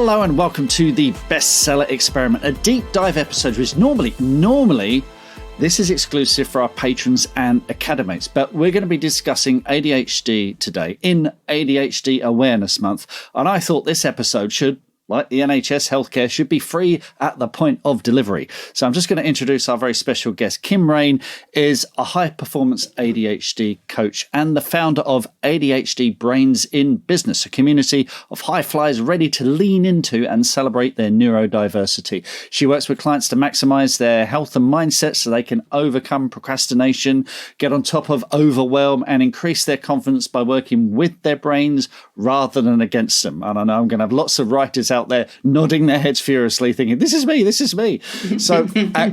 Hello and welcome to the Bestseller Experiment, a deep dive episode which normally this is exclusive for our patrons and academates, but we're going to be discussing ADHD today in ADHD Awareness Month, and I thought this episode should, like the NHS healthcare, should be free at the point of delivery. So I'm just going to introduce our very special guest. Kim Raine is a high-performance ADHD coach and the founder of ADHD Brains in Business, a community of high flyers ready to lean into and celebrate their neurodiversity. She works with clients to maximize their health and mindset so they can overcome procrastination, get on top of overwhelm, and increase their confidence by working with their brains rather than against them. And I know I'm going to have lots of writers out there nodding their heads furiously thinking, this is me. So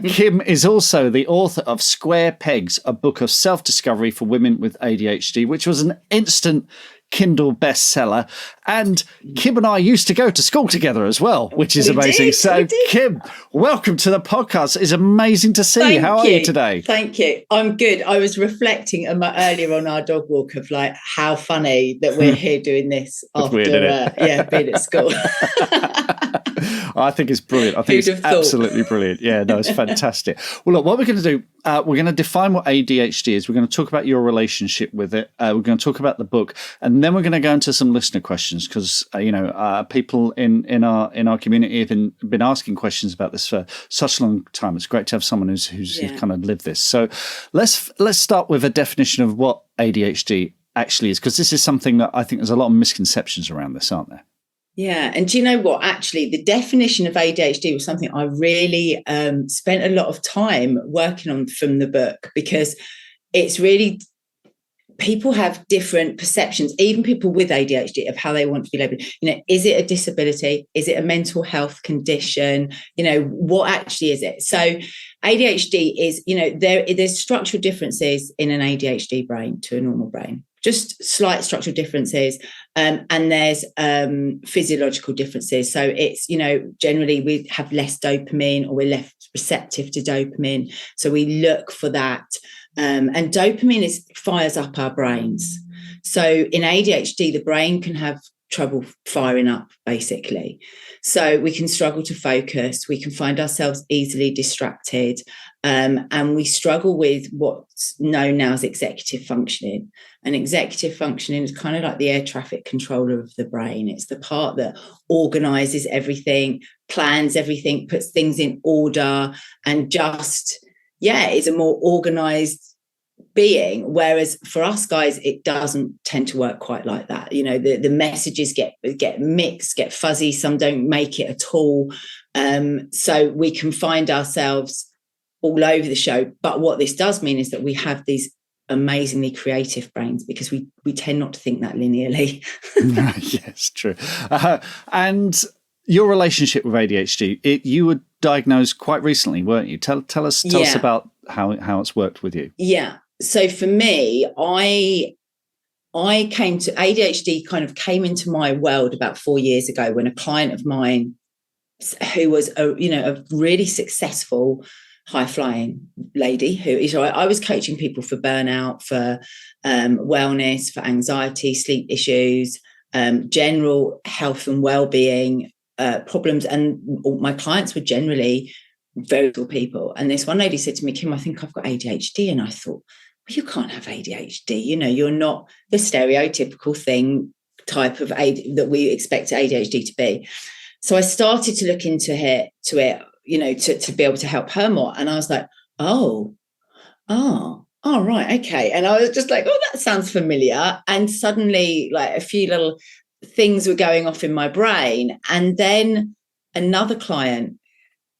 Kim is also the author of Square Pegs, a book of self-discovery for women with ADHD, which was an instant Kindle bestseller. And Kim and I used to go to school together as well, which is amazing. So Kim, welcome to the podcast. It's amazing to see you. How are you today? Thank you. I'm good. I was reflecting earlier on our dog walk of like how funny that we're here doing this after being at school. I think it's brilliant. I think it's absolutely brilliant. Yeah, no, it's fantastic. Well, look, what we're going to do, we're going to define what ADHD is. We're going to talk about your relationship with it. We're going to talk about the book, and then we're going to go into some listener questions because people in our community have been asking questions about this for such a long time. It's great to have someone who's kind of lived this. So let's start with a definition of what ADHD actually is, because this is something that I think there's a lot of misconceptions around this, aren't there? Yeah. And do you know what? Actually, the definition of ADHD was something I really spent a lot of time working on from the book, because it's really, people have different perceptions, even people with ADHD, of how they want to be labelled. Is it a disability? Is it a mental health condition? What actually is it? So ADHD is, there's structural differences in an ADHD brain to a normal brain. Just slight structural differences, and there's physiological differences. So it's, generally we have less dopamine, or we're less receptive to dopamine. So we look for that. And dopamine fires up our brains. So in ADHD, the brain can have trouble firing up, basically. So we can struggle to focus. We can find ourselves easily distracted. And we struggle with what's known now as executive functioning. And executive functioning is kind of like the air traffic controller of the brain. It's the part that organizes everything, plans everything, puts things in order, and just, is a more organized being. Whereas for us guys, it doesn't tend to work quite like that. The messages get mixed, get fuzzy. Some don't make it at all. So we can find ourselves all over the show. But what this does mean is that we have these amazingly creative brains, because we tend not to think that linearly. Yes, true. And your relationship with ADHD, you were diagnosed quite recently, weren't you? Tell us about how it's worked with you. Yeah. So for me, I came to ADHD, kind of came into my world about 4 years ago, when a client of mine, who was a really successful high-flying lady, I was coaching people for burnout, for wellness, for anxiety, sleep issues, general health and well-being problems, and my clients were generally very cool people. And this one lady said to me, Kim, I think I've got ADHD. And I thought, well, you can't have ADHD. You're not the stereotypical type of that we expect ADHD to be. So I started to look into it, to be able to help her more. And I was like, oh, right, okay. And I was just like, oh, that sounds familiar. And suddenly, like, a few little things were going off in my brain. And then another client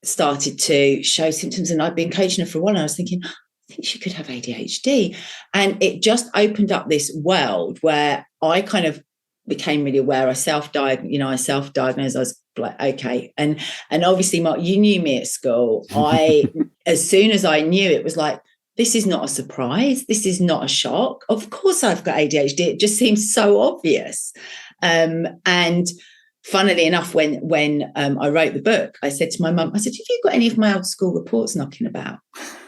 started to show symptoms, and I'd been coaching her for a while, and I was thinking, I think she could have ADHD. And it just opened up this world where I kind of became really aware. I self-diagnosed. I was like, okay. And obviously, Mark, you knew me at school. As soon as I knew, it was like, this is not a surprise. This is not a shock. Of course I've got ADHD. It just seems so obvious. And funnily enough, when I wrote the book, I said to my mum, I said, have you got any of my old school reports knocking about?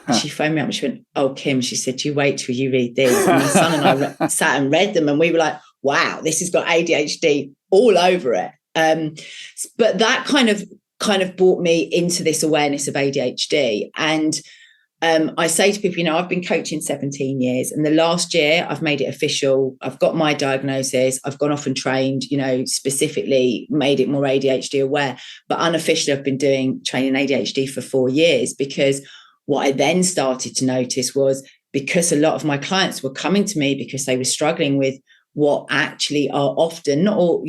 And she phoned me up and she went, oh, Kim, she said, you wait till you read these. And my son and I sat and read them, and we were like, wow, this has got ADHD all over it. But that kind of brought me into this awareness of ADHD. And I say to people, I've been coaching 17 years, and the last year I've made it official. I've got my diagnosis. I've gone off and trained, specifically made it more ADHD aware. But unofficially, I've been doing training ADHD for 4 years, because what I then started to notice was, because a lot of my clients were coming to me because they were struggling with what actually are often not all,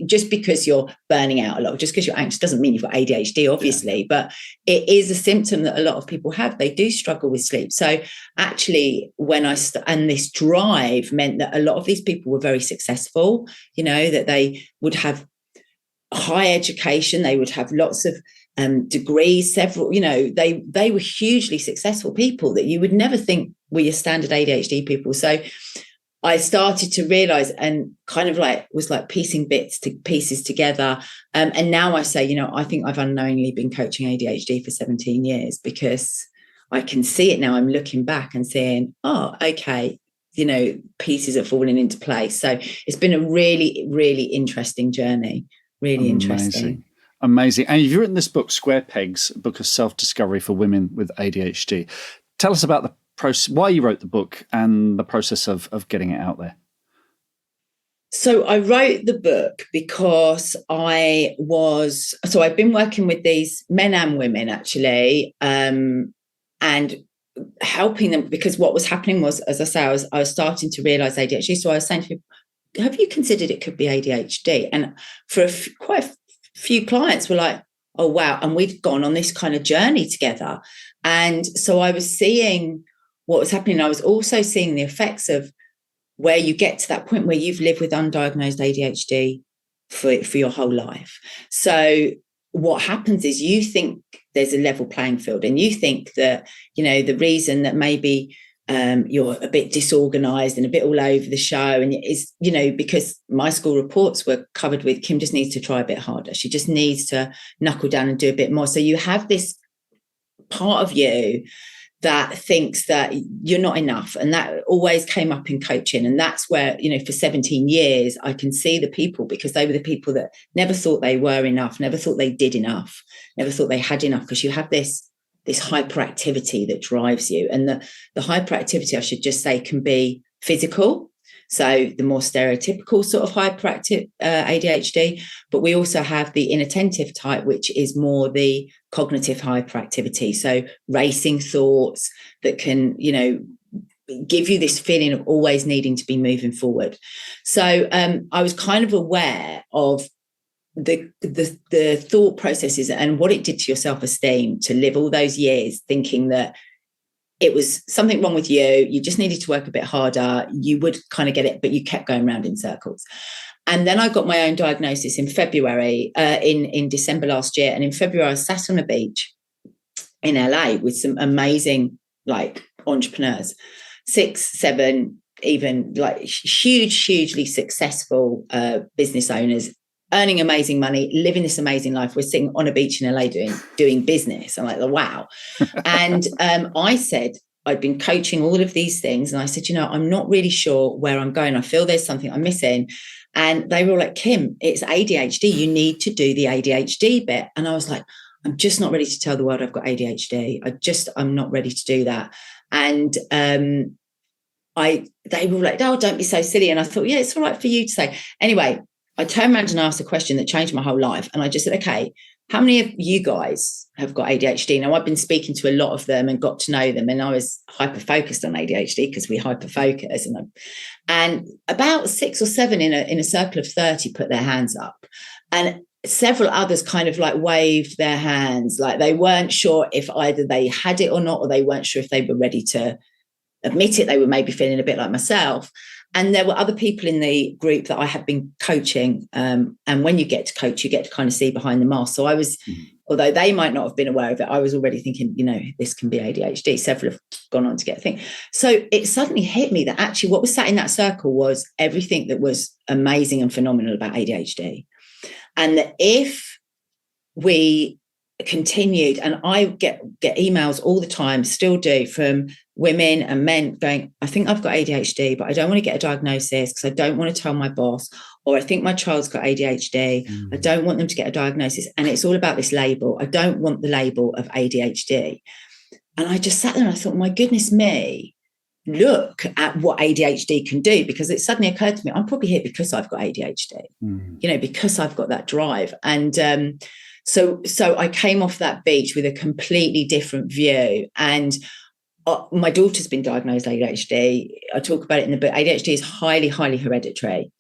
just because you're burning out a lot, just because you're anxious doesn't mean you've got ADHD, obviously, but it is a symptom that a lot of people have. They do struggle with sleep. So actually, when and this drive meant that a lot of these people were very successful, that they would have high education, they would have lots of degrees, several, they were hugely successful people that you would never think were your standard ADHD people. So I started to realize, and kind of was piecing pieces together. And now I say, I think I've unknowingly been coaching ADHD for 17 years, because I can see it now. I'm looking back and saying, oh, okay, pieces are falling into place. So it's been a really, really interesting journey. Really interesting. Amazing. And you've written this book, Square Pegs, a book of self-discovery for women with ADHD. Tell us about the process, why you wrote the book, and the process of getting it out there. So I wrote the book because I've been working with these men and women, actually, and helping them, because what was happening was, as I say, I was starting to realize ADHD. So I was saying to people, have you considered it could be ADHD? And for quite a few clients were like, oh, wow. And we've gone on this kind of journey together. And so I was seeing what was happening. I was also seeing the effects of where you get to that point where you've lived with undiagnosed ADHD for your whole life. So what happens is you think there's a level playing field, and you think that, the reason that maybe you're a bit disorganized and a bit all over the show, and it's, because my school reports were covered with, Kim just needs to try a bit harder. She just needs to knuckle down and do a bit more. So you have this part of you that thinks that you're not enough. And that always came up in coaching. And that's where, for 17 years, I can see the people, because they were the people that never thought they were enough, never thought they did enough, never thought they had enough, because you have this hyperactivity that drives you. And the hyperactivity, I should just say, can be physical. So the more stereotypical sort of hyperactive ADHD, but we also have the inattentive type, which is more the cognitive hyperactivity. So racing thoughts that can, give you this feeling of always needing to be moving forward. So I was kind of aware of the thought processes and what it did to your self-esteem to live all those years thinking that it was something wrong with you. You just needed to work a bit harder. You would kind of get it, but you kept going around in circles. And then I got my own diagnosis in February, in December last year. And in February, I was sat on a beach in LA with some amazing entrepreneurs, 6, 7, even hugely successful business owners, earning amazing money, living this amazing life. We're sitting on a beach in LA doing business. I'm like, wow. And I said, I'd been coaching all of these things. And I said, I'm not really sure where I'm going. I feel there's something I'm missing. And they were all like, Kim, it's ADHD. You need to do the ADHD bit. And I was like, I'm just not ready to tell the world I've got ADHD. I'm not ready to do that. And they were like, oh, don't be so silly. And I thought, yeah, it's all right for you to say. Anyway, I turned around and asked a question that changed my whole life. And I just said, okay, how many of you guys have got ADHD? Now, I've been speaking to a lot of them and got to know them. And I was hyper-focused on ADHD because we hyper-focus. And about 6 or 7 in a circle of 30 put their hands up. And several others kind of waved their hands, like they weren't sure if either they had it or not, or they weren't sure if they were ready to admit it. They were maybe feeling a bit like myself. And there were other people in the group that I had been coaching. And when you get to coach, you get to kind of see behind the mask. So I was, although they might not have been aware of it, I was already thinking, this can be ADHD. Several have gone on to get a thing. So it suddenly hit me that actually what was sat in that circle was everything that was amazing and phenomenal about ADHD. And that if we continued, and I get emails all the time, still do, from women and men going, I think I've got ADHD, but I don't want to get a diagnosis because I don't want to tell my boss, or I think my child's got ADHD. I don't want them to get a diagnosis. And it's all about this label. I don't want the label of ADHD. And I just sat there and I thought, my goodness me, look at what ADHD can do, because it suddenly occurred to me, I'm probably here because I've got ADHD, because I've got that drive. And so I came off that beach with a completely different view. And my daughter's been diagnosed ADHD. I talk about it in the book. ADHD is highly, highly hereditary.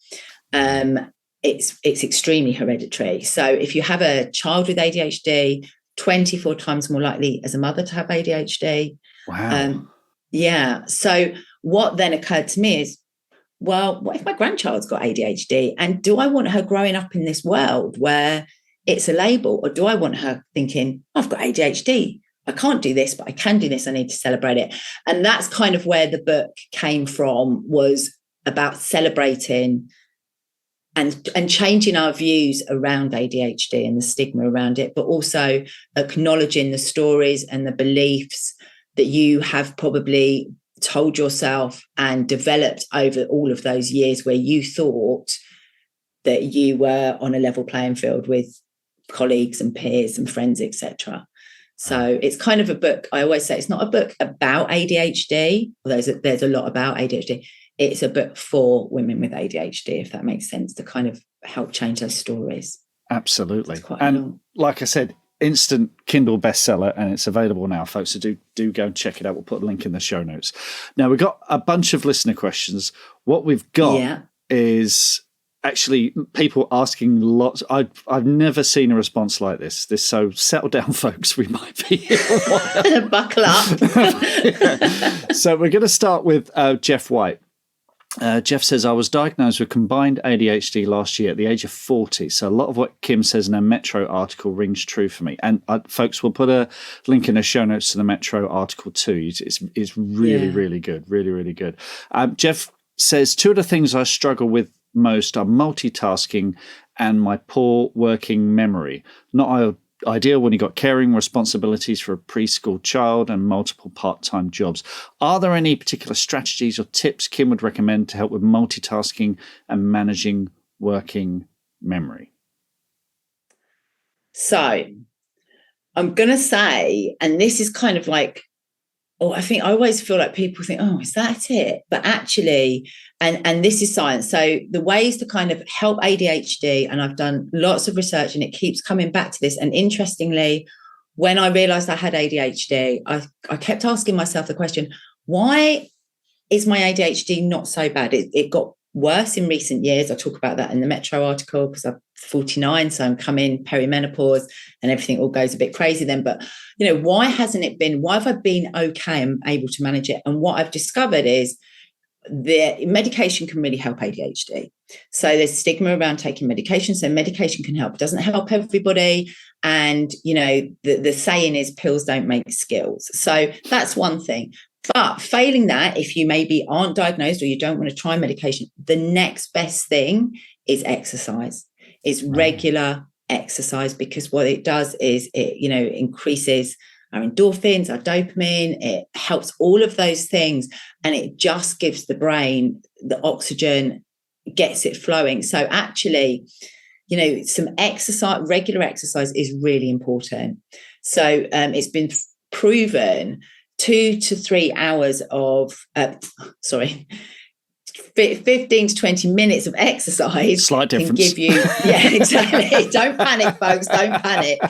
It's extremely hereditary. So if you have a child with ADHD, 24 times more likely as a mother to have ADHD. Wow. Yeah. So what then occurred to me is, well, what if my grandchild's got ADHD? And do I want her growing up in this world where it's a label, or do I want her thinking, I've got ADHD, I can't do this, but I can do this, I need to celebrate it? And that's kind of where the book came from, was about celebrating and changing our views around ADHD and the stigma around it, but also acknowledging the stories and the beliefs that you have probably told yourself and developed over all of those years, where you thought that you were on a level playing field with colleagues and peers and friends, etc. So it's kind of a book. I always say it's not a book about ADHD, although there's a lot about ADHD. It's a book for women with ADHD, if that makes sense, to kind of help change those stories. Absolutely. And like I said, instant Kindle bestseller, and it's available now, folks. So do go and check it out. We'll put a link in the show notes. Now, we've got a bunch of listener questions. What we've got is actually people asking lots. I've never seen a response like this. So settle down, folks. We might be here a while. Buckle up. So we're going to start with Jeff White. Jeff says, I was diagnosed with combined ADHD last year at the age of 40. So a lot of what Kim says in her Metro article rings true for me. And folks, we'll put a link in the show notes to the Metro article too. It's really, really good. Really, really good. Jeff says, two of the things I struggle with most are multitasking and my poor working memory. Not ideal when you've got caring responsibilities for a preschool child and multiple part-time jobs. Are there any particular strategies or tips Kim would recommend to help with multitasking and managing working memory? So I'm going to say, and this is kind of like, I think I always feel like people think, oh, is that it? But actually, and this is science. So the ways to kind of help ADHD, and I've done lots of research and it keeps coming back to this. And interestingly, when I realized I had ADHD, I kept asking myself the question, why is my ADHD not so bad? It got worse in recent years. I talk about that in the Metro article because I'm 49, so I'm coming perimenopause and everything all goes a bit crazy then. But, why hasn't it been? Why have I been okay and able to manage it? And what I've discovered is the medication can really help ADHD. So there's stigma around taking medication. So medication can help. It doesn't help everybody. And, the saying is pills don't make skills. So that's one thing. But failing that, if you maybe aren't diagnosed or you don't want to try medication, the next best thing is exercise, is regular exercise, because what it does is it, increases our endorphins, our dopamine, it helps all of those things, and it just gives the brain the oxygen, gets it flowing. So actually, some exercise, regular exercise is really important. So it's been proven 2 to 3 hours of 15 to 20 minutes of exercise Slight difference. Can give you, exactly. Don't panic, folks. Don't panic.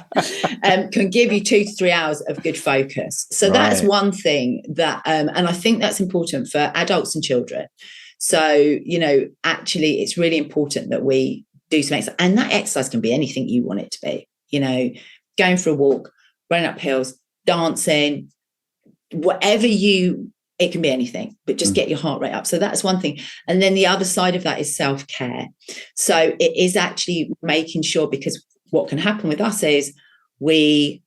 Can give you 2 to 3 hours of good focus. So that's one thing that, and I think that's important for adults and children. So, actually it's really important that we do some exercise, and that exercise can be anything you want it to be, going for a walk, running up hills, dancing, whatever it can be anything, but just get your heart rate up. So that's one thing. And then the other side of that is self-care. So it is actually making sure, because what can happen with us is we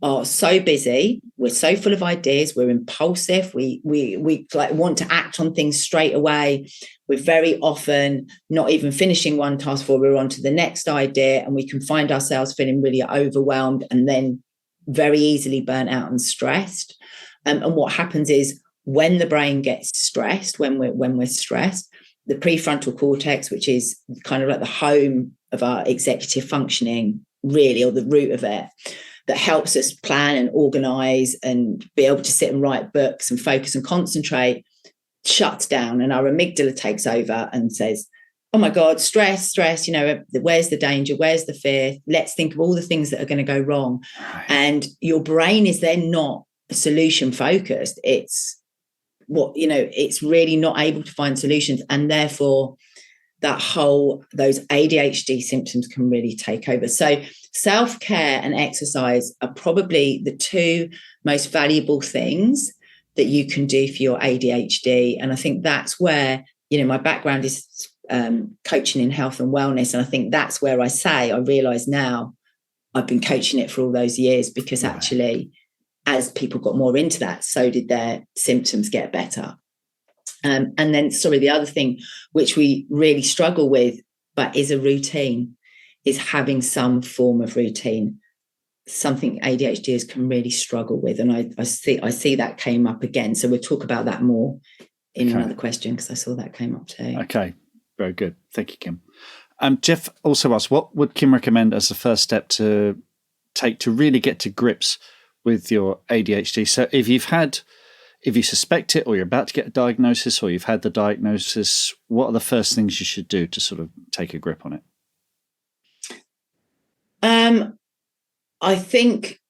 are so busy, we're so full of ideas, we're impulsive, we like want to act on things straight away. We're very often not even finishing one task before we're on to the next idea, and we can find ourselves feeling really overwhelmed and then very easily burnt out and stressed. And what happens is when the brain gets stressed, when we're stressed, the prefrontal cortex, which is kind of like the home of our executive functioning, really, or the root of it, that helps us plan and organize and be able to sit and write books and focus and concentrate, shuts down, and our amygdala takes over and says, oh my God, stress, where's the danger? Where's the fear? Let's think of all the things that are going to go wrong. Right. And your brain is then not solution focused. It's it's really not able to find solutions. And therefore those ADHD symptoms can really take over. So self-care and exercise are probably the two most valuable things that you can do for your ADHD. And I think that's where, my background is coaching in health and wellness. And I think that's where I realize now I've been coaching it for all those years, because actually, as people got more into that, so did their symptoms get better. And then, the other thing which we really struggle with, but is a routine, is having some form of routine. Something ADHDers can really struggle with. And I see that came up again. So we'll talk about that more in another question, because I saw that came up too. Okay, very good. Thank you, Kim. Jeff also asked, what would Kim recommend as the first step to take to really get to grips with your ADHD? So if you suspect it, or you're about to get a diagnosis, or you've had the diagnosis, what are the first things you should do to sort of take a grip on it? I think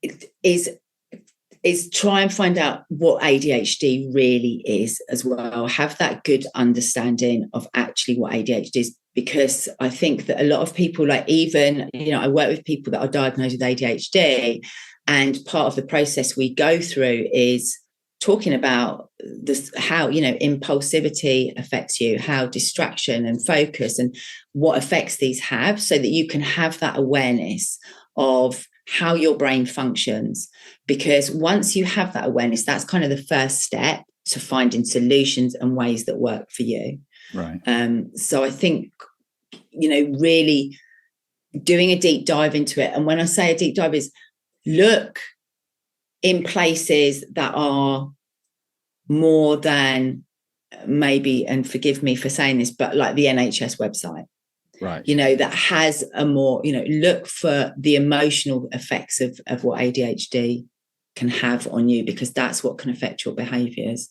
it is try and find out what ADHD really is as well. Have that good understanding of actually what ADHD is, because I think that a lot of people, like even, I work with people that are diagnosed with ADHD, and part of the process we go through is talking about this, how, impulsivity affects you, how distraction and focus and what effects these have, so that you can have that awareness of how your brain functions. Because once you have that awareness, that's kind of the first step to finding solutions and ways that work for you. Right. So I think, really doing a deep dive into it. And when I say a deep dive, is look in places that are more than maybe, and forgive me for saying this, but like the NHS website, right? That has a more, look for the emotional effects of what ADHD can have on you, because that's what can affect your behaviours.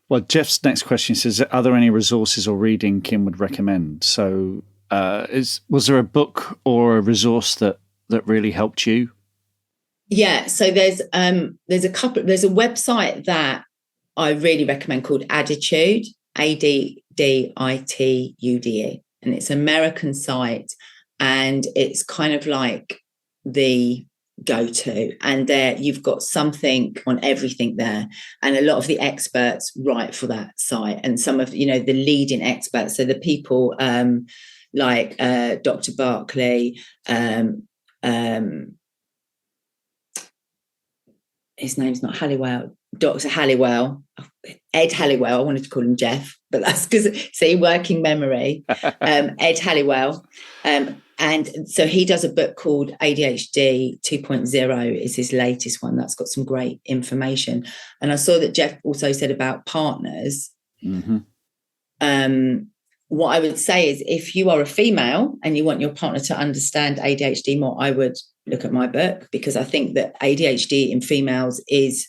Well, Jeff's next question says, are there any resources or reading Kim would recommend? So was there a book or a resource that really helped you? Yeah, so there's a website that I really recommend called Additude, Additude, and it's an American site, and it's kind of like the go-to, and there you've got something on everything there, and a lot of the experts write for that site, and some of the leading experts, so the people like Dr. Barkley, his name's not Halliwell, Dr. Halliwell, Ed Halliwell. I wanted to call him Jeff, but that's because, see, working memory. Ed Halliwell. And so he does a book called ADHD 2.0 is his latest one. That's got some great information. And I saw that Jeff also said about partners. Mm-hmm. What I would say is, if you are a female and you want your partner to understand ADHD more, I would look at my book, because I think that ADHD in females is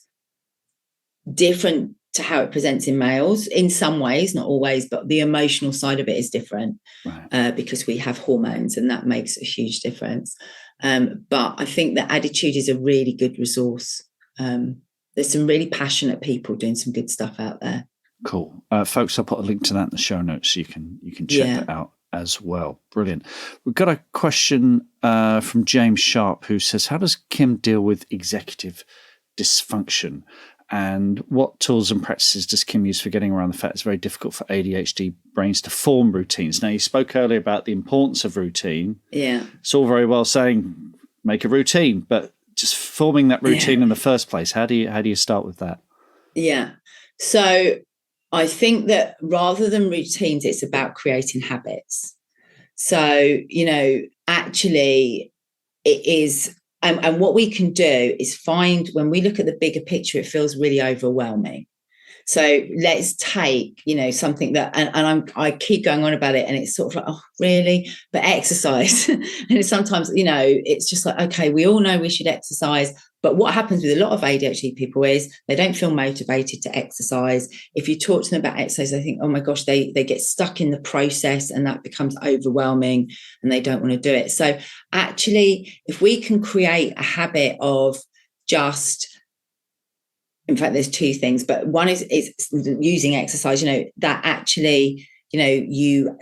different to how it presents in males in some ways, not always, but the emotional side of it is different. Right. Because we have hormones, and that makes a huge difference. But I think that Additude is a really good resource. There's some really passionate people doing some good stuff out there. Cool. Folks, I'll put a link to that in the show notes so you can check that out as well. Brilliant. We've got a question from James Sharp, who says, how does Kim deal with executive dysfunction? And what tools and practices does Kim use for getting around the fact it's very difficult for ADHD brains to form routines? Now, you spoke earlier about the importance of routine. Yeah. It's all very well saying make a routine, but just forming that routine in the first place. How do you start with that? Yeah. So I think that rather than routines, it's about creating habits. So, actually it is, and what we can do is find, when we look at the bigger picture, it feels really overwhelming. So let's take, something that, and I keep going on about it, and it's sort of like, oh, really? But exercise. And sometimes, it's just like, okay, we all know we should exercise. But what happens with a lot of ADHD people is they don't feel motivated to exercise. If you talk to them about exercise, they think, oh my gosh, they get stuck in the process, and that becomes overwhelming and they don't want to do it. So actually, if we can create a habit of just, in fact, there's two things, but one is using exercise, that actually, you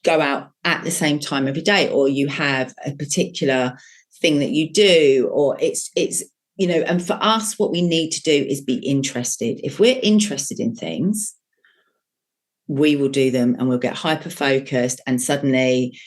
go out at the same time every day, or you have a particular thing that you do, or it's, and for us, what we need to do is be interested. If we're interested in things, we will do them, and we'll get hyper focused, and suddenly,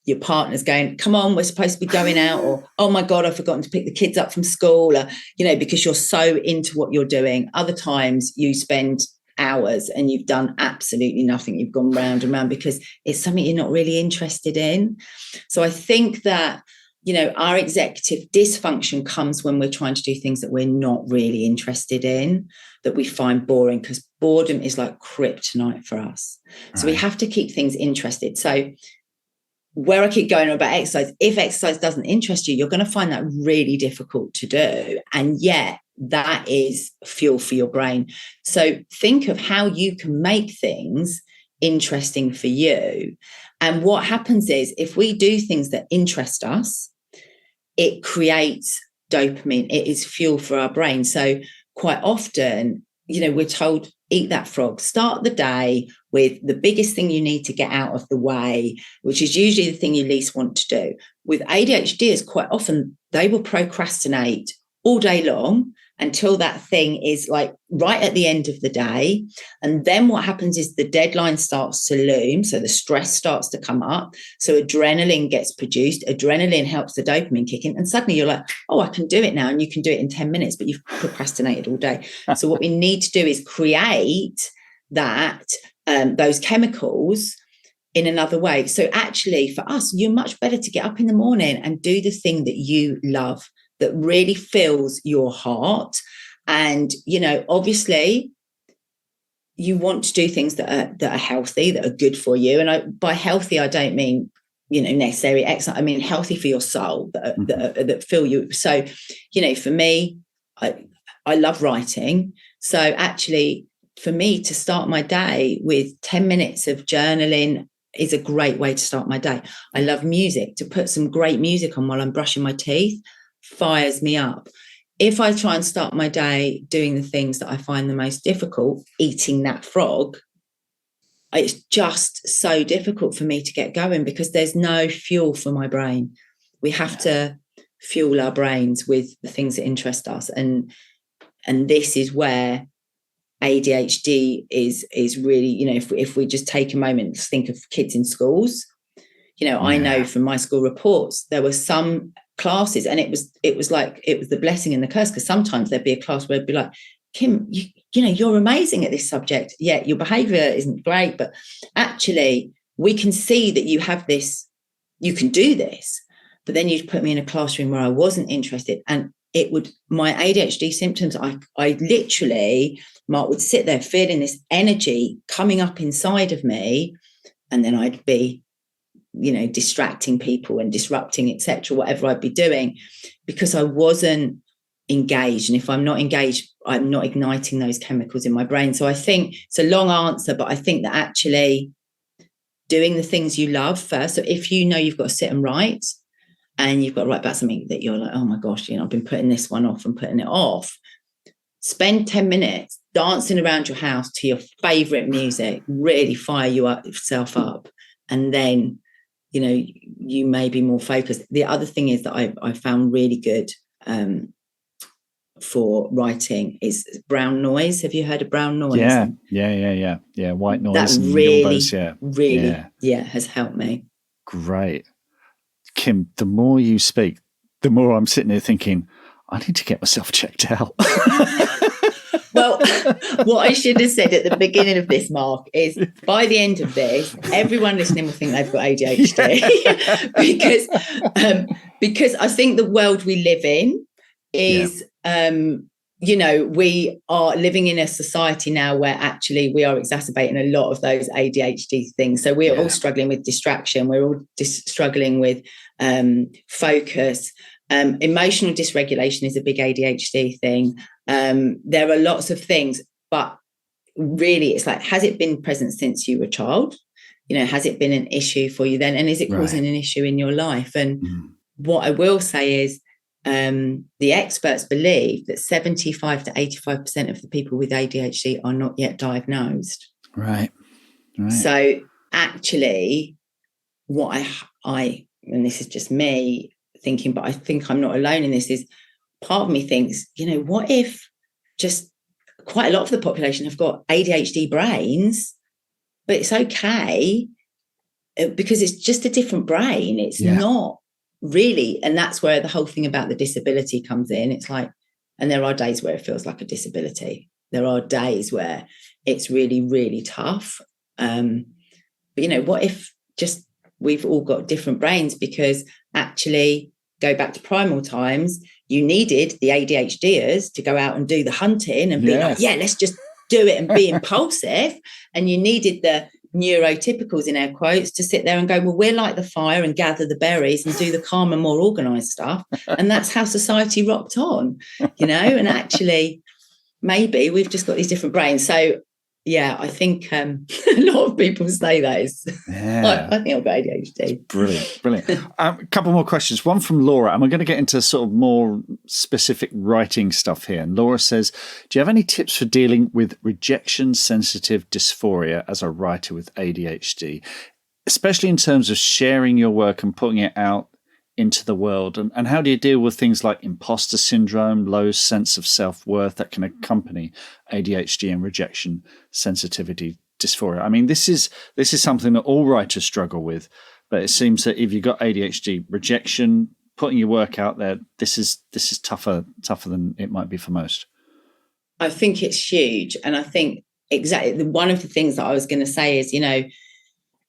your partner's going, come on, we're supposed to be going out, or, oh my God, I've forgotten to pick the kids up from school, or, because you're so into what you're doing. Other times you spend hours and you've done absolutely nothing. You've gone round and round because it's something you're not really interested in. So I think that, our executive dysfunction comes when we're trying to do things that we're not really interested in, that we find boring, because boredom is like kryptonite for us. Right. So we have to keep things interested. So where I keep going on about exercise, if exercise doesn't interest you, you're going to find that really difficult to do. And yet that is fuel for your brain. So think of how you can make things interesting for you. And what happens is, if we do things that interest us, it creates dopamine. It is fuel for our brain. So quite often, we're told, eat that frog. Start the day with the biggest thing you need to get out of the way, which is usually the thing you least want to do. With ADHDers, quite often they will procrastinate all day long until that thing is like right at the end of the day. And then what happens is the deadline starts to loom. So the stress starts to come up. So adrenaline gets produced. Adrenaline helps the dopamine kick in. And suddenly you're like, oh, I can do it now. And you can do it in 10 minutes, but you've procrastinated all day. So what we need to do is create that, those chemicals in another way. So actually for us, you're much better to get up in the morning and do the thing that you love, that really fills your heart. And, obviously you want to do things that are healthy, that are good for you. And by healthy, I don't mean, necessarily excellent. I mean, healthy for your soul, that fill you. So, for me, I love writing. So actually for me to start my day with 10 minutes of journaling is a great way to start my day. I love music. To put some great music on while I'm brushing my teeth fires me up. If I try and start my day doing the things that I find the most difficult, eating that frog, it's just so difficult for me to get going, because there's no fuel for my brain. We have to fuel our brains with the things that interest us. And this is where ADHD is really, if we just take a moment to think of kids in schools, I know from my school reports, there were some classes, and it was the blessing and the curse, because sometimes there'd be a class where it'd be like, Kim, you're amazing at this subject. Yeah, your behavior isn't great, but actually we can see that you have this, you can do this. But then you'd put me in a classroom where I wasn't interested, and my ADHD symptoms, I literally, Mark, would sit there feeling this energy coming up inside of me, and then I'd be distracting people and disrupting, etc., whatever I'd be doing, because I wasn't engaged. And if I'm not engaged, I'm not igniting those chemicals in my brain. So I think it's a long answer, but I think that actually doing the things you love first. So if you've got to sit and write, and you've got to write about something that you're like, oh my gosh, I've been putting this one off and putting it off, spend 10 minutes dancing around your house to your favorite music, really fire yourself up, and then you may be more focused. The other thing is that I found really good for writing is brown noise. Have you heard of brown noise? Yeah. White noise. That and really, all those, really has helped me. Great. Kim, the more you speak, the more I'm sitting there thinking, I need to get myself checked out. Well, what I should have said at the beginning of this, Mark, is by the end of this, everyone listening will think they've got ADHD. because I think the world we live in is, we are living in a society now where actually we are exacerbating a lot of those ADHD things. So we're all struggling with distraction. We're all struggling with focus. Emotional dysregulation is a big ADHD thing. There are lots of things, but really it's like, has it been present since you were a child? Has it been an issue for you then? And is it causing an issue in your life? And what I will say is the experts believe that 75 to 85% of the people with ADHD are not yet diagnosed. Right. So actually what I and this is just me thinking, but I think I'm not alone in this, is part of me thinks, what if just quite a lot of the population have got ADHD brains, but it's okay because it's just a different brain. It's not really, and that's where the whole thing about the disability comes in. It's like, and there are days where it feels like a disability. There are days where it's really, really tough. But what if just we've all got different brains? Because actually, go back to primal times, you needed the ADHDers to go out and do the hunting and be like, let's just do it and be impulsive. And you needed the neurotypicals, in air quotes, to sit there and go, well, we're like the fire and gather the berries and do the calmer, more organised stuff. And that's how society rocked on, and actually maybe we've just got these different brains. So I think a lot of people say that is, I think I've got ADHD. Brilliant. A couple more questions. One from Laura, and we're going to get into sort of more specific writing stuff here. And Laura says, do you have any tips for dealing with rejection-sensitive dysphoria as a writer with ADHD, especially in terms of sharing your work and putting it out into the world? And how do you deal with things like imposter syndrome, low sense of self-worth that can accompany ADHD and rejection sensitivity dysphoria? I mean, this is something that all writers struggle with, but it seems that if you've got ADHD, rejection, putting your work out there, this is tougher than it might be for most. I think it's huge. And I think exactly one of the things that I was going to say is,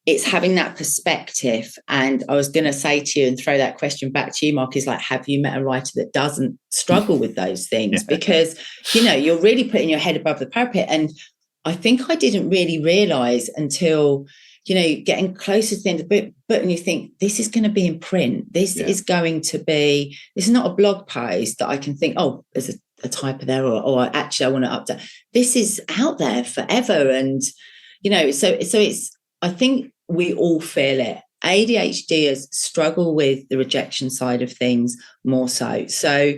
it's having that perspective. And I was going to say to you and throw that question back to you, Mark, is like, have you met a writer that doesn't struggle with those things? Because, you're really putting your head above the parapet. And I think I didn't really realise until, getting closer to the end of the book, and you think, this is going to be in print. This is going to be, this is not a blog post that I can think, oh, there's a typo there, or actually I want to update. This is out there forever. And, so it's, I think we all feel it. ADHDers struggle with the rejection side of things more so. So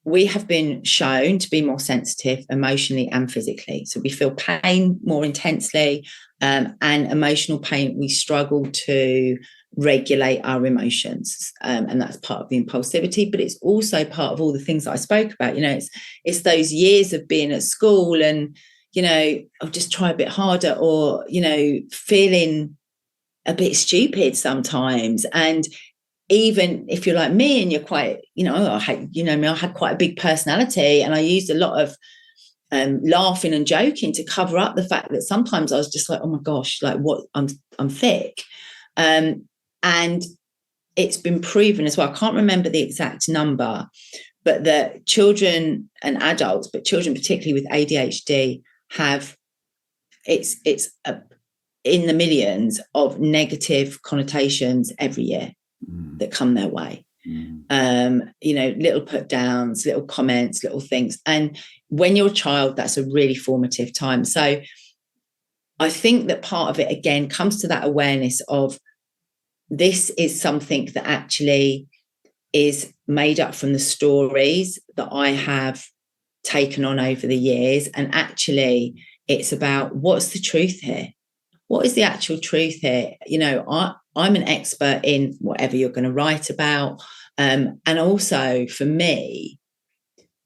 we have been shown to be more sensitive emotionally and physically. So we feel pain more intensely, and emotional pain, we struggle to regulate our emotions. And that's part of the impulsivity, but it's also part of all the things that I spoke about. It's those years of being at school and, I'll just try a bit harder, or, feeling a bit stupid sometimes. And even if you're like me and you're quite, I had quite a big personality, and I used a lot of laughing and joking to cover up the fact that sometimes I was just like, oh my gosh, like what, I'm thick. And it's been proven as well. I can't remember the exact number, but that children and adults, but children particularly with ADHD, have it's in the millions of negative connotations every year that come their way. Little put downs, little comments, little things. And when you're a child, that's a really formative time. So I think that part of it again comes to that awareness of this is something that actually is made up from the stories that I have taken on over the years. And actually it's about, what's the truth here? What is the actual truth here? I'm an expert in whatever you're going to write about. And also for me,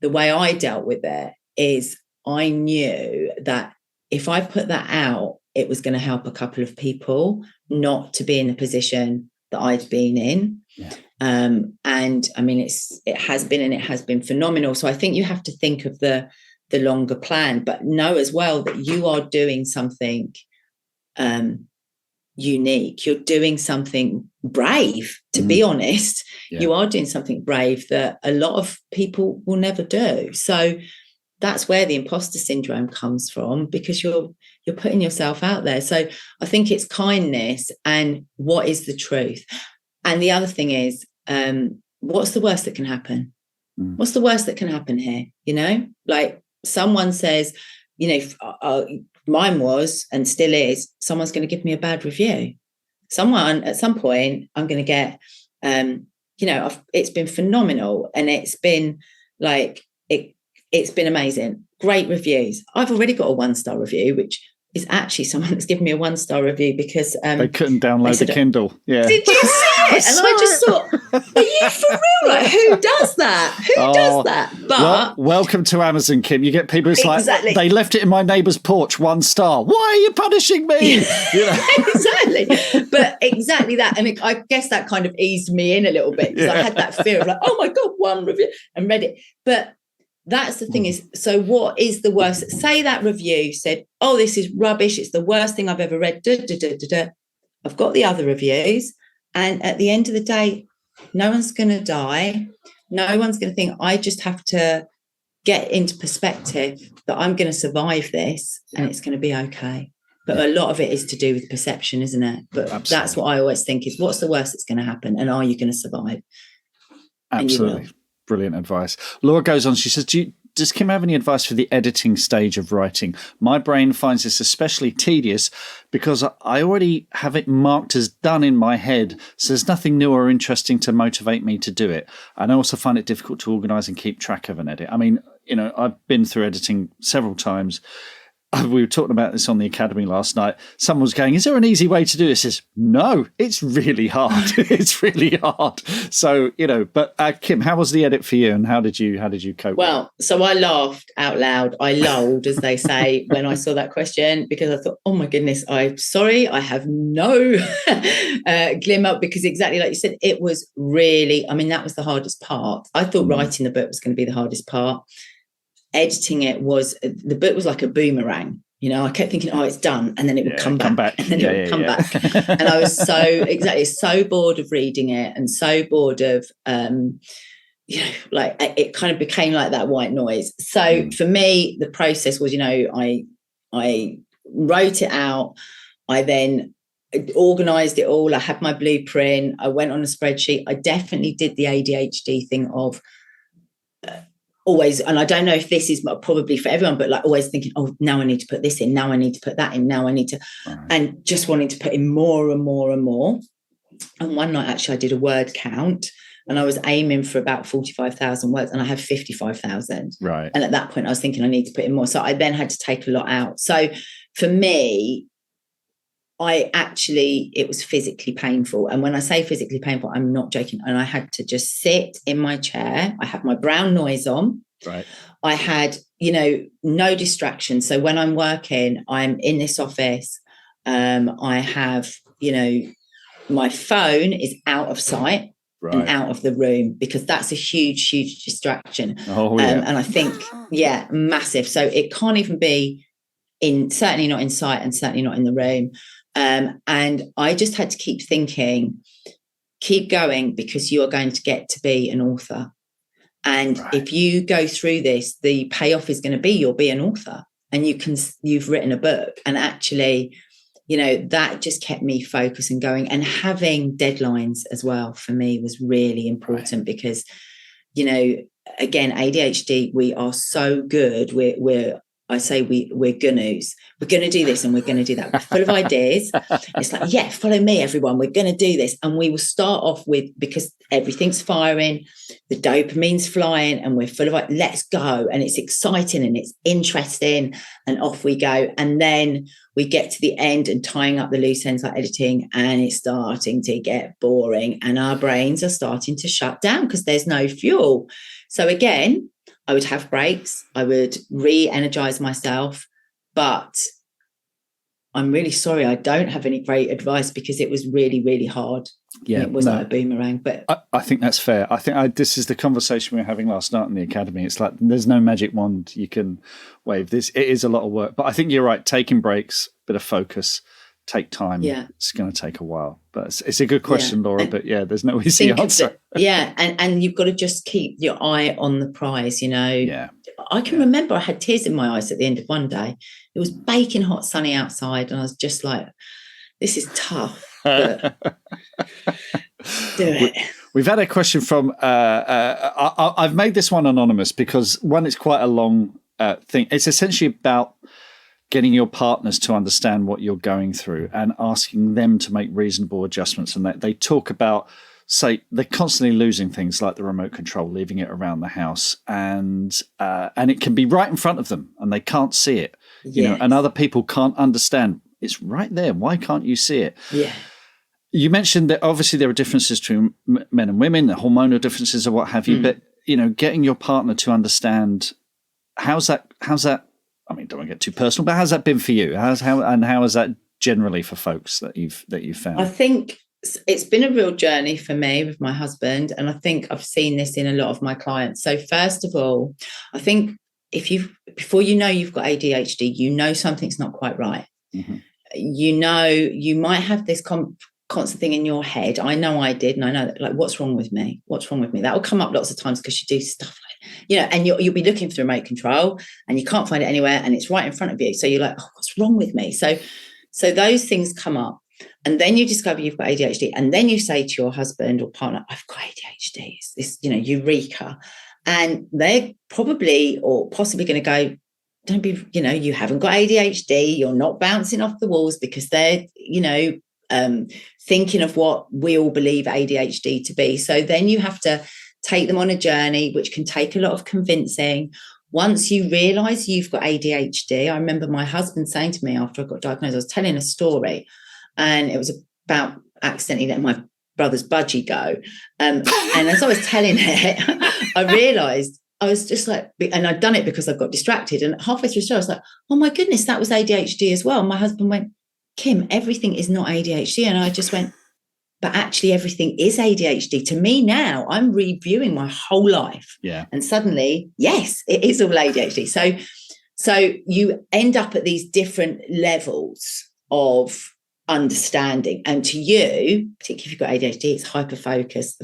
the way I dealt with it is I knew that if I put that out, it was going to help a couple of people not to be in the position that I'd been in. And I mean, it has been phenomenal. So I think you have to think of the longer plan, but know as well that you are doing something unique. You're doing something brave, to be honest. You are doing something brave that a lot of people will never do. So that's where the imposter syndrome comes from, because you're putting yourself out there. So I think it's kindness and what is the truth. And the other thing is, what's the worst that can happen? What's the worst that can happen here? You know, like someone says, you know, mine was and still is, someone's going to give me a bad review. Someone at some point, I'm going to get, you know, it's been phenomenal, and it's been like it's been amazing. Great reviews. I've already got a 1-star review, which is actually someone that's given me a 1-star review because they couldn't download the Kindle. Yeah. Did you see it? And I just thought, are you for real? Like, who does that? Who does that? But welcome to Amazon, Kim. You get people who's exactly. like, they left it in my neighbour's porch, 1 star. Why are you punishing me? You know? Exactly. But exactly that. And I guess that kind of eased me in a little bit, because I had that fear of like, oh my God, 1 review, and read it. But that's the thing is, so what is the worst? Say that review said, oh, this is rubbish. It's the worst thing I've ever read. I've got the other reviews. And at the end of the day, no one's going to die. No one's going to think, I just have to get into perspective that I'm going to survive this and it's going to be okay. But a lot of it is to do with perception, isn't it? But Absolutely. That's what I always think is, what's the worst that's going to happen? And are you going to survive? Absolutely. Brilliant advice. Laura goes on, she says, does Kim have any advice for the editing stage of writing? My brain finds this especially tedious because I already have it marked as done in my head, so there's nothing new or interesting to motivate me to do it. And I also find it difficult to organise and keep track of an edit. I mean, you know, I've been through editing several times. We were talking about this on the Academy last night. Someone was going, is there an easy way to do this? I says, no, it's really hard. It's really hard. So, you know, but Kim, how was the edit for you, and how did you cope? Well, so I laughed out loud. I lulled, as they say, when I saw that question, because I thought, oh my goodness, I'm sorry, I have no glimmer, because exactly like you said, it was really, I mean, that was the hardest part. I thought writing the book was going to be the hardest part. Editing it the book was like a boomerang. You know, I kept thinking, oh, it's done. And then it would come back. And then it would come back. And I was so bored of reading it, and so bored of, you know, like it kind of became like that white noise. So for me, the process was, you know, I wrote it out. I then organized it all. I had my blueprint. I went on a spreadsheet. I definitely did the ADHD thing of, always, and I don't know if this is probably for everyone, but like always thinking, oh, now I need to put this in, now I need to put that in, now I need to, and just wanting to put in more and more and more. And one night, actually, I did a word count, and I was aiming for about 45,000 words, and I had 55,000. Right. And at that point, I was thinking I need to put in more. So I then had to take a lot out. So for me, it was physically painful. And when I say physically painful, I'm not joking. And I had to just sit in my chair. I had my brown noise on. Right. I had, you know, no distraction. So when I'm working, I'm in this office. I have, you know, my phone is out of sight and out of the room, because that's a huge, huge distraction. Oh, yeah. And I think, massive. So it can't even be certainly not in sight, and certainly not in the room. And I just had to keep thinking, keep going, because you are going to get to be an author. And if you go through this, the payoff is going to be, you'll be an author, and you've written a book. And actually, you know, that just kept me focused and going. And having deadlines as well for me was really important, because, you know, again, ADHD, we are so good. We're gunnoos. We're going to do this and we're going to do that. We're full of ideas. It's like, yeah, follow me, everyone. We're going to do this. And we will start off with, because everything's firing, the dopamine's flying, and we're full of, let's go. And it's exciting and it's interesting, and off we go. And then we get to the end and tying up the loose ends like editing, and it's starting to get boring, and our brains are starting to shut down because there's no fuel. So again, I would have breaks. I would re-energize myself. But I'm really sorry, I don't have any great advice because it was really, really hard. Yeah, it was like a boomerang. But I think that's fair. I think this is the conversation we were having last night in the academy. It's like there's no magic wand you can wave. It is a lot of work. But I think you're right. Taking breaks, bit of focus, take time. Yeah, it's going to take a while. But it's a good question, Laura. And but there's no easy answer. And you've got to just keep your eye on the prize. Yeah. I can remember I had tears in my eyes at the end of one day. It was baking hot, sunny outside, and I was just like, "This is tough." But do it. We've had a question from. I've made this one anonymous because one, it's quite a long thing. It's essentially about getting your partners to understand what you're going through and asking them to make reasonable adjustments. And they talk about, say, they're constantly losing things like the remote control, leaving it around the house, and it can be right in front of them, and they can't see it. Yes. And other people can't understand. It's right there. Why can't you see it? Yeah. You mentioned that obviously there are differences between men and women, the hormonal differences or what have you. But getting your partner to understand how's that. I mean, don't want to get too personal, but how's that been for you? How is that generally for folks that you've found? I think it's been a real journey for me with my husband, and I think I've seen this in a lot of my clients. So first of all, I think before you know you've got ADHD, something's not quite right. Mm-hmm. You might have this constant thing in your head. I know I did, and I know that, like, what's wrong with me? What's wrong with me? That will come up lots of times because you do stuff like, and you'll be looking for the remote control and you can't find it anywhere, and it's right in front of you. So you're like, oh, what's wrong with me? So those things come up, and then you discover you've got ADHD, and then you say to your husband or partner, I've got ADHD. It's this, eureka. And they're probably or possibly going to go, don't be, you haven't got ADHD. You're not bouncing off the walls, because they're, thinking of what we all believe ADHD to be. So then you have to take them on a journey, which can take a lot of convincing. Once you realize you've got ADHD, I remember my husband saying to me after I got diagnosed, I was telling a story, and it was about accidentally letting my brother's budgie go. And as I was telling it, I realized I was just like, and I'd done it because I got distracted. And halfway through the story, I was like, oh my goodness, that was ADHD as well. And my husband went, Kim, everything is not ADHD. And I just went, but actually everything is ADHD. To me now, I'm reviewing my whole life. Yeah. And suddenly, yes, it is all ADHD. So you end up at these different levels of understanding. And to you, particularly if you've got ADHD, it's hyper-focused.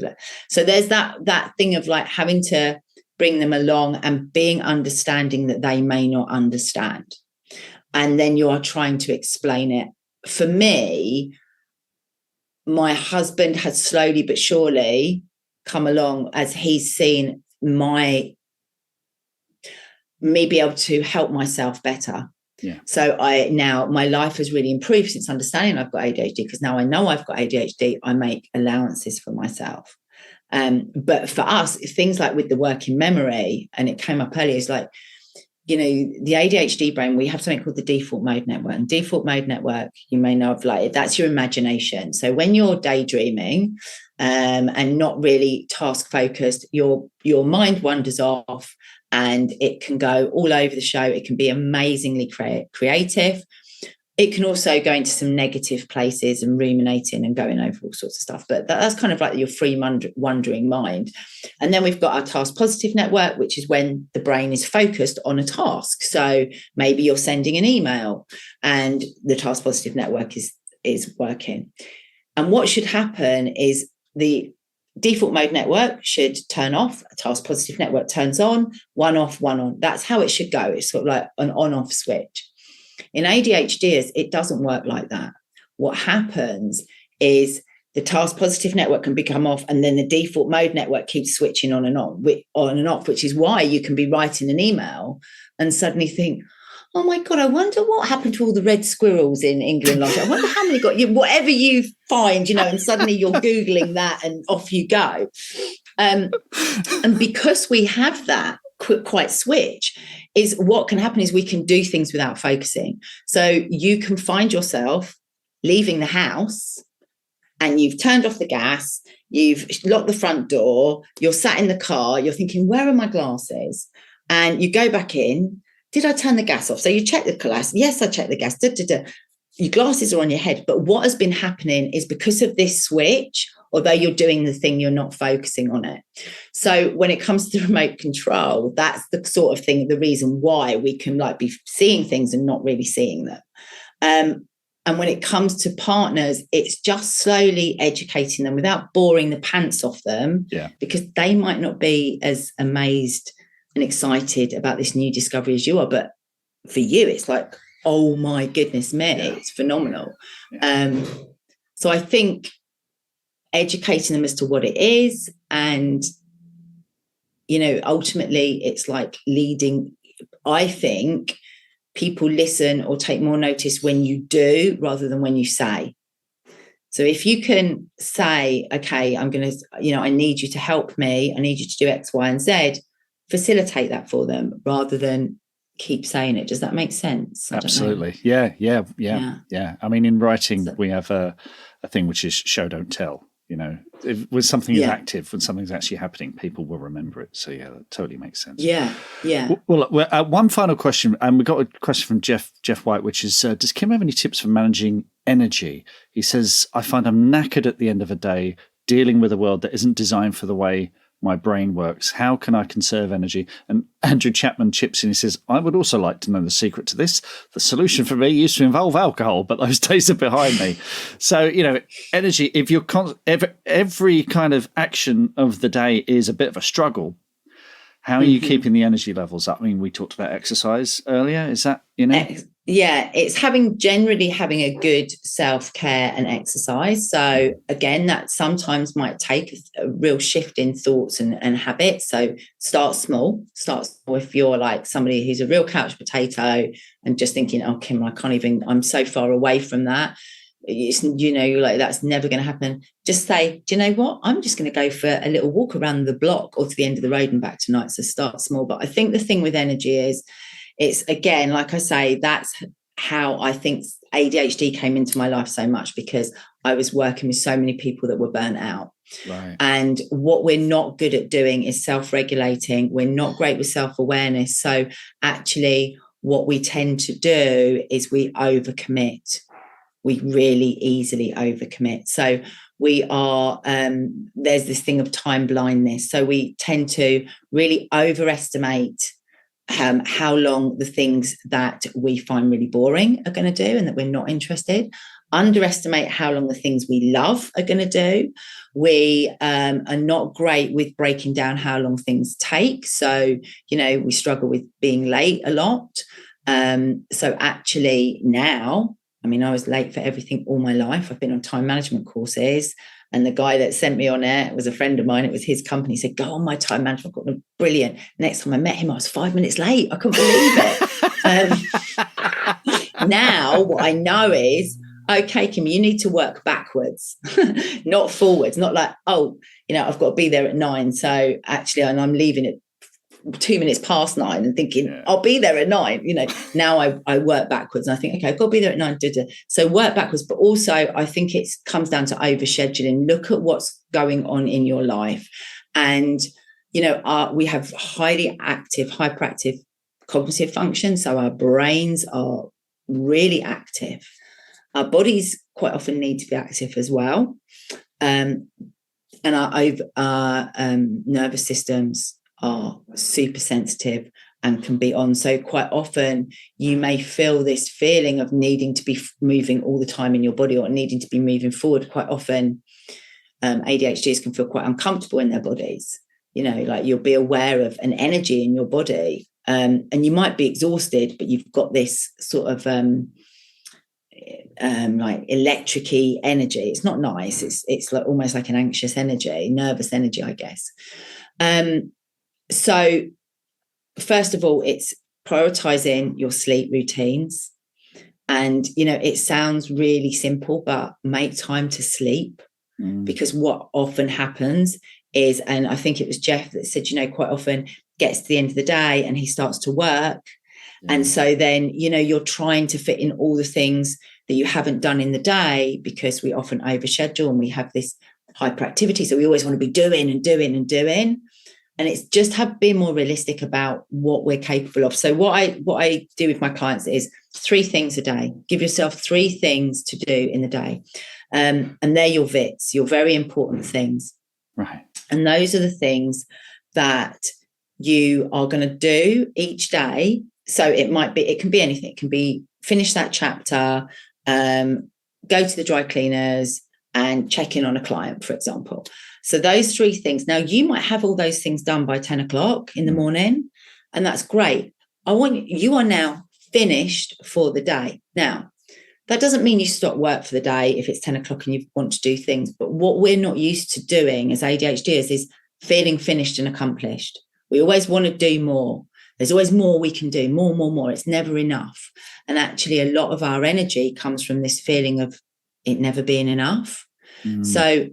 So there's that thing of like having to bring them along and being understanding that they may not understand. And then you are trying to explain it. For me, my husband has slowly but surely come along as he's seen me be able to help myself better. Yeah. So my life has really improved since understanding I've got ADHD, because now I know I've got ADHD, I make allowances for myself. But for us, things like with the working memory, and it came up earlier, is like, the ADHD brain, we have something called the default mode network. And default mode network, you may know of, like, that's your imagination. So when you're daydreaming and not really task focused, your mind wanders off and it can go all over the show. It can be amazingly creative. It can also go into some negative places and ruminating and going over all sorts of stuff. But that's kind of like your free wandering mind. And then we've got our task positive network, which is when the brain is focused on a task. So maybe you're sending an email and the task positive network is working. And what should happen is the default mode network should turn off, a task positive network turns on, one off, one on. That's how it should go. It's sort of like an on-off switch. In ADHD, it doesn't work like that. What happens is the task positive network can become off, and then the default mode network keeps switching on and off, which is why you can be writing an email and suddenly think, oh my God, I wonder what happened to all the red squirrels in England last year. I wonder how many got you, whatever you find, and suddenly you're Googling that and off you go. And because we have that quite switch, is what can happen is we can do things without focusing. So you can find yourself leaving the house and you've turned off the gas, you've locked the front door, you're sat in the car, you're thinking, where are my glasses? And you go back in. Did I turn the gas off? So you check the glass. Yes, I checked the gas. your glasses are on your head. But what has been happening is because of this switch, although you're doing the thing, you're not focusing on it. So when it comes to remote control, that's the sort of thing, the reason why we can like be seeing things and not really seeing them. And when it comes to partners, it's just slowly educating them without boring the pants off them, because they might not be as amazed and excited about this new discovery as you are. But for you, it's like, oh my goodness me, it's phenomenal. So I think educating them as to what it is, and, you know, ultimately it's like leading. I think people listen or take more notice when you do rather than when you say. So if you can say, okay, I'm going to, you know, I need you to help me, I need you to do X, Y, and Z, facilitate that for them rather than keep saying it. Does that make sense? Absolutely. Yeah. I mean, in writing, we have a thing which is show, don't tell. You know, when something is active, when something's actually happening, people will remember it. So yeah, that totally makes sense. Yeah. Well, one final question, and we got a question from Jeff White, which is: does Kim have any tips for managing energy? He says, "I find I'm knackered at the end of a day, dealing with a world that isn't designed for the way my brain works. How can I conserve energy?" And Andrew Chapman chips in. He says, "I would also like to know the secret to this. The solution for me used to involve alcohol, but those days are behind me." So, you know, energy, if you're every kind of action of the day is a bit of a struggle, how are you keeping the energy levels up? I mean, we talked about exercise earlier. Is that, you know? Yeah, it's generally having a good self-care and exercise. So again, that sometimes might take a real shift in thoughts and habits. So start small if you're like somebody who's a real couch potato and just thinking, oh, Kim, I'm so far away from that. It's, you know, you're like, that's never going to happen. Just say, do you know what? I'm just going to go for a little walk around the block or to the end of the road and back tonight. So start small. But I think the thing with energy is, it's, again, like I say, that's how I think ADHD came into my life so much, because I was working with so many people that were burnt out. Right. And what we're not good at doing is self-regulating. We're not great with self-awareness. So actually what we tend to do is we overcommit. We really easily overcommit. So we are, there's this thing of time blindness. So we tend to really overestimate how long the things that we find really boring are going to do and that we're not interested. Underestimate how long the things we love are going to do. We are not great with breaking down how long things take. So, you know, we struggle with being late a lot. So actually now, I mean, I was late for everything all my life. I've been on time management courses. And the guy that sent me on it was a friend of mine. It was his company. He said, go on my time management course. Brilliant. Next time I met him, I was 5 minutes late. I couldn't believe it. Now, what I know is, okay, Kim, you need to work backwards, not forwards. Not like, oh, you know, I've got to be there at 9. So actually, and I'm leaving at 2 minutes past 9 and thinking, I'll be there at 9. You know, now I work backwards and I think, okay, I've got to be there at 9. So work backwards. But also, I think it comes down to overscheduling. Look at what's going on in your life. And, you know, we have highly active, hyperactive cognitive function. So our brains are really active. Our bodies quite often need to be active as well. And our nervous systems are super sensitive and can be on. So quite often you may feel this feeling of needing to be moving all the time in your body or needing to be moving forward. Quite often ADHDs can feel quite uncomfortable in their bodies. You know, like you'll be aware of an energy in your body and you might be exhausted, but you've got this sort of like electric-y energy. It's not nice. It's like almost like an anxious energy, nervous energy, I guess. So first of all, it's prioritizing your sleep routines. And, you know, it sounds really simple, but make time to sleep. Because what often happens is, and I think it was Jeff that said, you know, quite often gets to the end of the day and he starts to work. And so then, you know, you're trying to fit in all the things that you haven't done in the day, because we often overschedule and we have this hyperactivity. So we always want to be doing and doing and doing. And it's just being more realistic about what we're capable of. So what I do with my clients is 3 things a day. Give yourself 3 things to do in the day. And they're your VITs, your very important things. Right. And those are the things that you are going to do each day. So it can be anything. It can be finish that chapter, go to the dry cleaners and check in on a client, for example. So those 3 things. Now, you might have all those things done by 10 o'clock in the morning, and that's great. You are now finished for the day. Now, that doesn't mean you stop work for the day if it's 10 o'clock and you want to do things. But what we're not used to doing as ADHDers is feeling finished and accomplished. We always want to do more. There's always more we can do, more. It's never enough. And actually, a lot of our energy comes from this feeling of it never being enough. So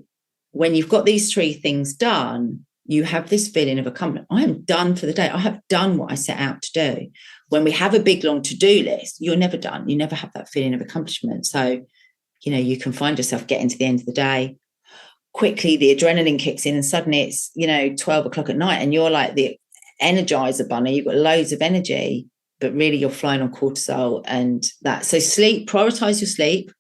when you've got these 3 things done, you have this feeling of accomplishment. I am done for the day. I have done what I set out to do. When we have a big, long to-do list, you're never done. You never have that feeling of accomplishment. So, you can find yourself getting to the end of the day. Quickly, the adrenaline kicks in and suddenly it's, 12 o'clock at night and you're like the Energizer bunny. You've got loads of energy, but really you're flying on cortisol and that. So sleep, prioritize your sleep.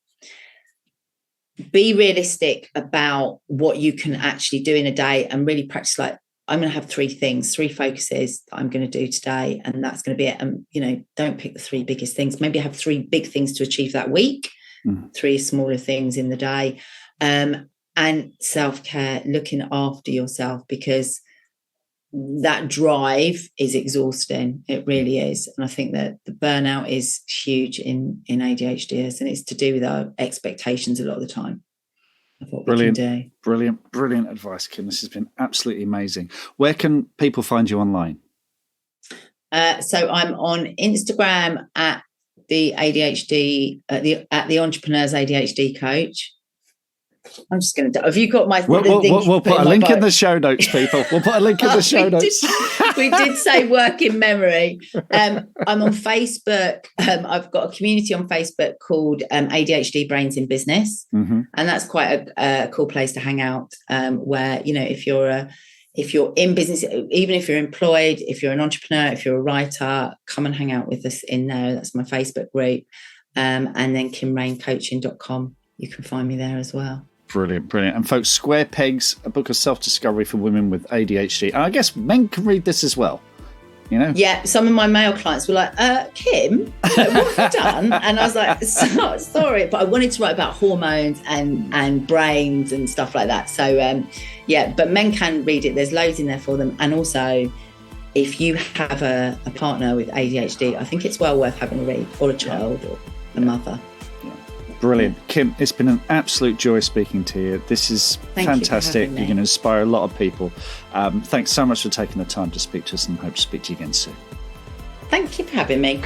Be realistic about what you can actually do in a day and really practice like, I'm going to have 3 things, 3 focuses that I'm going to do today. And that's going to be it. And, don't pick the 3 biggest things. Maybe have 3 big things to achieve that week, 3 smaller things in the day. And self-care, looking after yourself, because that drive is exhausting. It really is. And I think that the burnout is huge in ADHDers, and it's to do with our expectations a lot of the time of what we can do. Brilliant advice, Kim. This has been absolutely amazing. Where can people find you online? So I'm on Instagram at the ADHD, at the Entrepreneur's ADHD Coach. I'm just going to. Have you got my? We'll put a link in the show notes, people. We'll put a link in the show notes. We did say work in memory. I'm on Facebook. I've got a community on Facebook called ADHD Brains in Business, and that's quite a cool place to hang out. Where if you're in business, even if you're employed, if you're an entrepreneur, if you're a writer, come and hang out with us in there. That's my Facebook group, and then KimRaineCoaching.com. You can find me there as well. Brilliant. And folks, Square Pegs, a book of self-discovery for women with ADHD. And I guess men can read this as well, Yeah, some of my male clients were like, Kim, what have you done? And I was like, sorry, but I wanted to write about hormones and brains and stuff like that. So, but men can read it. There's loads in there for them. And also, if you have a partner with ADHD, I think it's well worth having a read, or a child or a mother. Brilliant. Kim, it's been an absolute joy speaking to you. This is fantastic. You're going to inspire a lot of people. Thanks so much for taking the time to speak to us, and hope to speak to you again soon. Thank you for having me.